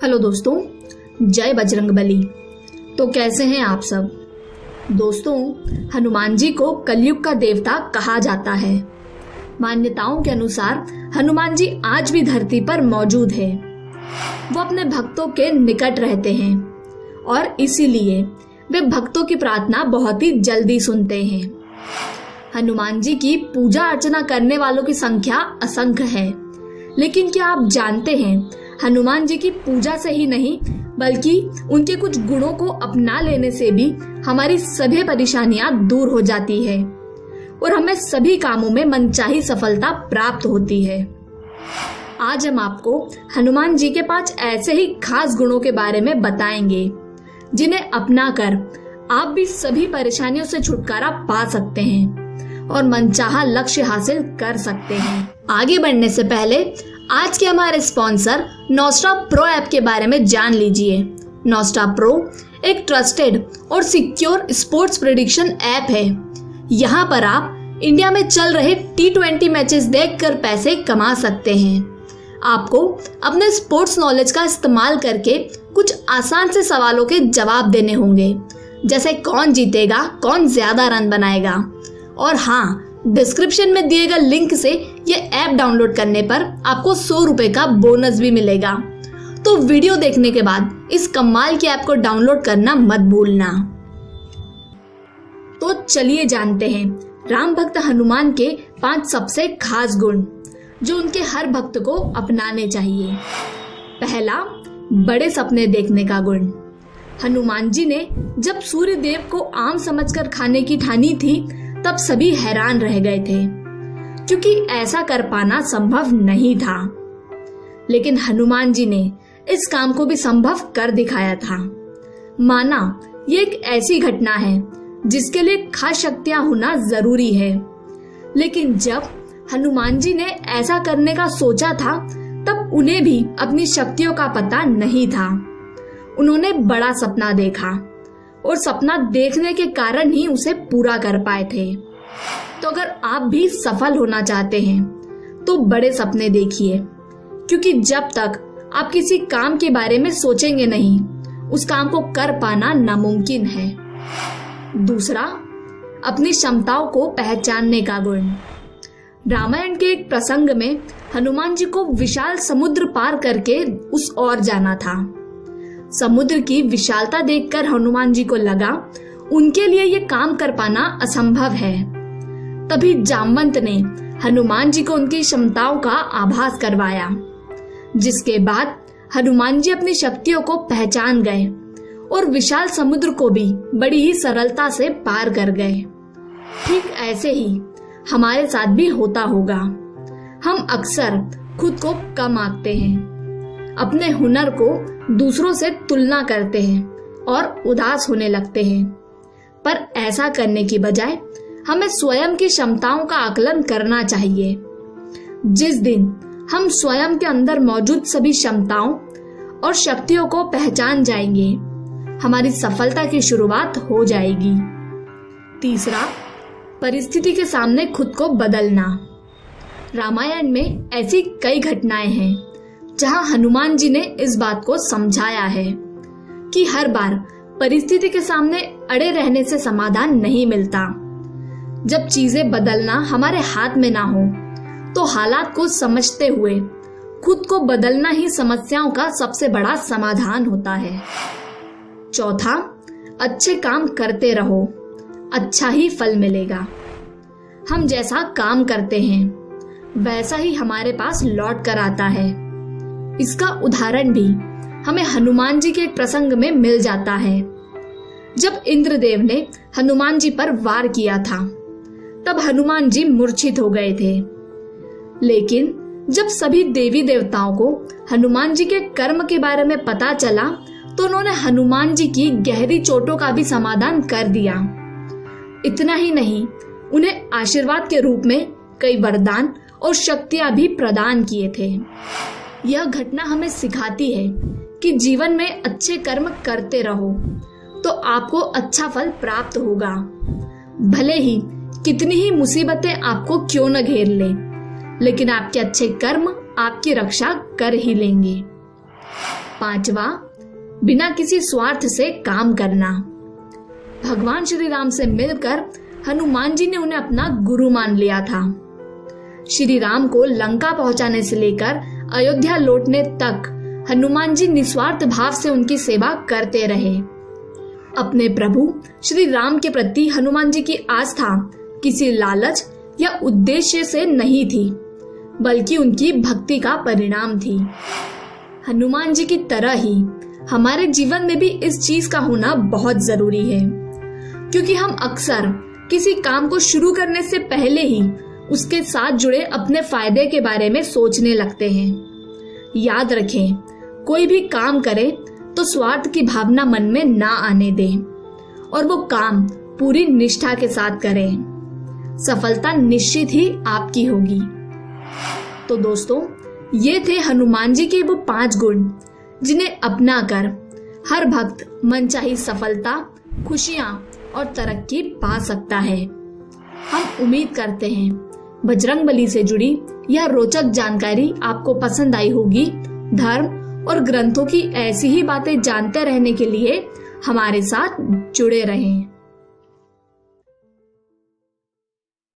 Hello दोस्तों, जय बजरंगबली। तो कैसे हैं आप सब दोस्तों। हनुमान जी को कलयुग का देवता कहा जाता है। मान्यताओं के अनुसार हनुमान जी आज भी धरती पर मौजूद है। वो अपने भक्तों के निकट रहते हैं और इसीलिए वे भक्तों की प्रार्थना बहुत ही जल्दी सुनते हैं। हनुमान जी की पूजा अर्चना करने वालों की संख्या असंख्य है, लेकिन क्या आप जानते हैं हनुमान जी की पूजा से ही नहीं बल्कि उनके कुछ गुणों को अपना लेने से भी हमारी सभी परेशानियां दूर हो जाती है और हमें सभी कामों में मनचाही सफलता प्राप्त होती है। आज हम आपको हनुमान जी के 5 ऐसे ही खास गुणों के बारे में बताएंगे जिन्हें अपनाकर आप भी सभी परेशानियों से छुटकारा पा सकते हैं और मनचाहा लक्ष्य हासिल कर सकते हैं। आगे बढ़ने से पहले आज के हमारे स्पॉन्सर नोस्ट्रा प्रो ऐप के बारे में जान लीजिए। नोस्ट्रा प्रो एक ट्रस्टेड और सिक्योर स्पोर्ट्स प्रेडिक्शन ऐप है। यहाँ पर आप इंडिया में चल रहे T20 मैचेस देखकर पैसे कमा सकते हैं। आपको अपने स्पोर्ट्स नॉलेज का इस्तेमाल करके कुछ आसान से सवालों के जवाब देने होंगे, जैसे कौन जीतेगा, कौन ज्यादा रन बनाएगा। और हाँ, डिस्क्रिप्शन में दिए गए लिंक से ये ऐप डाउनलोड करने पर आपको 100 रुपए का बोनस भी मिलेगा। तो वीडियो देखने के बाद इस कमाल की ऐप को डाउनलोड करना मत भूलना। तो चलिए जानते हैं राम भक्त हनुमान के 5 सबसे खास गुण जो उनके हर भक्त को अपनाने चाहिए। पहला, बड़े सपने देखने का गुण। हनुमान जी ने जब सूर्य देव को आम समझकर खाने की ठानी थी तब सभी हैरान रह गए थे, क्योंकि ऐसा कर पाना संभव नहीं था। लेकिन हनुमान जी ने इस काम को भी संभव कर दिखाया था। माना ये एक ऐसी घटना है जिसके लिए खास शक्तियां होना जरूरी है, लेकिन जब हनुमान जी ने ऐसा करने का सोचा था तब उन्हें भी अपनी शक्तियों का पता नहीं था। उन्होंने बड़ा सपना देखा और सपना देखने के कारण ही उसे पूरा कर पाए थे। तो अगर आप भी सफल होना चाहते हैं तो बड़े सपने देखिए, क्योंकि जब तक आप किसी काम के बारे में सोचेंगे नहीं उस काम को कर पाना नामुमकिन है। दूसरा, अपनी क्षमताओं को पहचानने का गुण। रामायण के एक प्रसंग में हनुमान जी को विशाल समुद्र पार करके उस ओर जाना था। समुद्र की विशालता देखकर हनुमान जी को लगा उनके लिए ये काम कर पाना असंभव है। तभी जामवंत ने हनुमान जी को उनकी क्षमताओं का आभास करवाया, जिसके बाद हनुमान जी अपनी शक्तियों को पहचान गए और विशाल समुद्र को भी बड़ी ही सरलता से पार कर गए। ठीक ऐसे ही हमारे साथ भी होता होगा। हम अक्सर खुद को कम आंकते हैं, अपने हुनर को दूसरों से तुलना करते हैं और उदास होने लगते हैं। पर ऐसा करने की बजाय हमें स्वयं की क्षमताओं का आकलन करना चाहिए। जिस दिन हम स्वयं के अंदर मौजूद सभी क्षमताओं और शक्तियों को पहचान जाएंगे, हमारी सफलता की शुरुआत हो जाएगी। तीसरा, परिस्थिति के सामने खुद को बदलना। रामायण में ऐसी कई घटनाएं हैं जहां हनुमान जी ने इस बात को समझाया है कि हर बार परिस्थिति के सामने अड़े रहने से समाधान नहीं मिलता। जब चीजें बदलना हमारे हाथ में ना हो तो हालात को समझते हुए खुद को बदलना ही समस्याओं का सबसे बड़ा समाधान होता है। चौथा, अच्छे काम करते रहो, अच्छा ही फल मिलेगा। हम जैसा काम करते हैं वैसा ही हमारे पास लौट कर आता है। इसका उदाहरण भी हमें हनुमान जी के एक प्रसंग में मिल जाता है। जब इंद्रदेव ने हनुमान जी पर वार किया था तब हनुमान जी मूर्छित हो गए थे, लेकिन जब सभी देवी देवताओं को हनुमान जी के कर्म के बारे में पता चला तो उन्होंने हनुमान जी की गहरी चोटों का भी समाधान कर दिया। इतना ही नहीं, उन्हें आशीर्वाद के रूप में कई वरदान और शक्तियां भी प्रदान किए थे। यह घटना हमें सिखाती है कि जीवन में अच्छे कर्म करते रहो तो आपको अच्छा फल प्राप्त होगा, भले ही कितनी ही मुसीबतें आपको क्यों न घेर ले, लेकिन आपके अच्छे कर्म आपकी रक्षा कर ही लेंगे। 5वां, बिना किसी स्वार्थ से काम करना। भगवान श्री राम से मिलकर हनुमान जी ने उन्हें अपना गुरु मान लिया था। श्री राम को लंका पहुंचाने से लेकर अयोध्या लौटने तक हनुमान जी निस्वार्थ भाव से उनकी सेवा करते रहे। अपने प्रभु श्री राम के प्रति हनुमान जी की आस्था किसी लालच या उद्देश्य से नहीं थी, बल्कि उनकी भक्ति का परिणाम थी। हनुमान जी की तरह ही हमारे जीवन में भी इस चीज का होना बहुत जरूरी है, क्योंकि हम अक्सर किसी काम को शुरू करने से पहले ही उसके साथ जुड़े अपने फायदे के बारे में सोचने लगते हैं। याद रखें, कोई भी काम करे तो स्वार्थ की भावना मन में ना आने दें और वो काम पूरी निष्ठा के साथ करें। सफलता निश्चित ही आपकी होगी। तो दोस्तों, ये थे हनुमान जी के वो 5 गुण जिन्हें अपनाकर हर भक्त मनचाही सफलता, खुशियां और तरक्की पा सकता है। हम उम्मीद करते हैं बजरंगबली से जुड़ी यह रोचक जानकारी आपको पसंद आई होगी। धर्म और ग्रंथों की ऐसी ही बातें जानते रहने के लिए हमारे साथ जुड़े रहें।